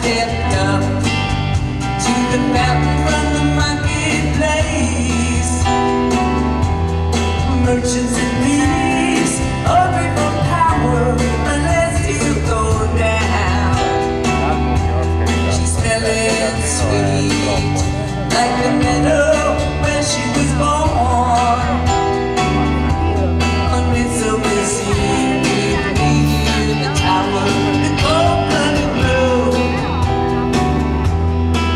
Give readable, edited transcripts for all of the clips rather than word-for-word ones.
stepped up to the fountain from the marketplace. Merchants and thieves, hungry for power, unless you go down. She's smelling sweet, like the meadow where she was born. On Midsummer Sea, beneath the tower, the golden blue.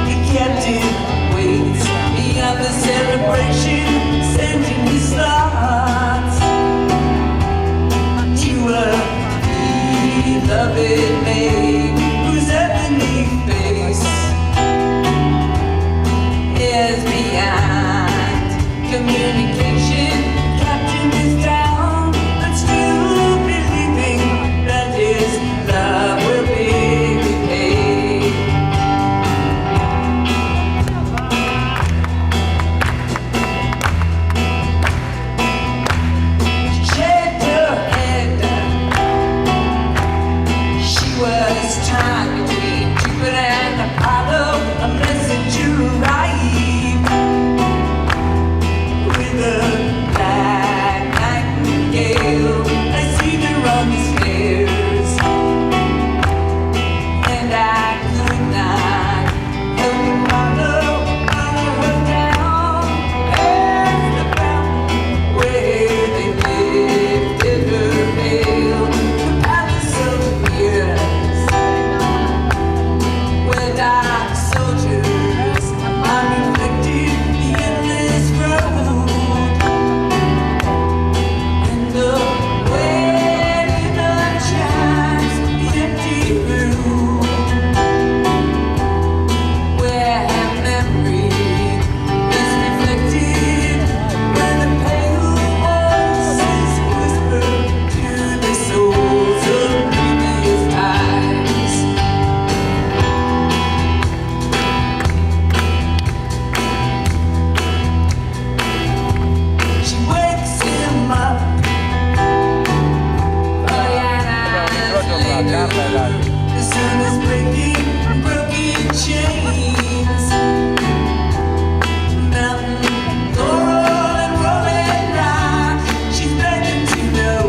The captain waits beyond the celebration, sending his thoughts to a beloved maid whose ebony face is beyond communication. Captain is down, but still believing that his love will be repaid. She shaved her head. She was tied between Cupid and Apollo. A messenger arrived with a black nightingale. I see her on the stairs, and I could not help but follow her down past the fountain where they lifted her veil. The palace of mirrors, where dark soldiers are reflected the endless road, and the wedding shines the empty room, where memory is reflected, where the pale voices whisper to the souls of previous times. She wakes him up, the sun is breaking broken chains. Mountain coral and rolling rock, she's begging to know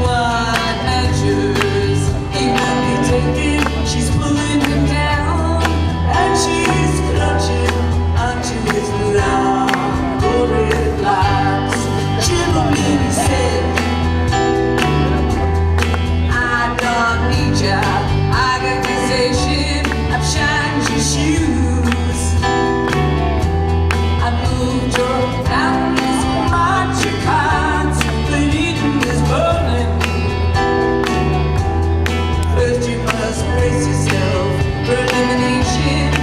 what measures he will be taking. She's pulling him down, and she's clutching onto his long golden locks. Gentlemen, he said, I don't need your organization. I've shined your shoes. I moved your mountains, marked your cards, but Eden is burning. First you must brace yourself for elimination.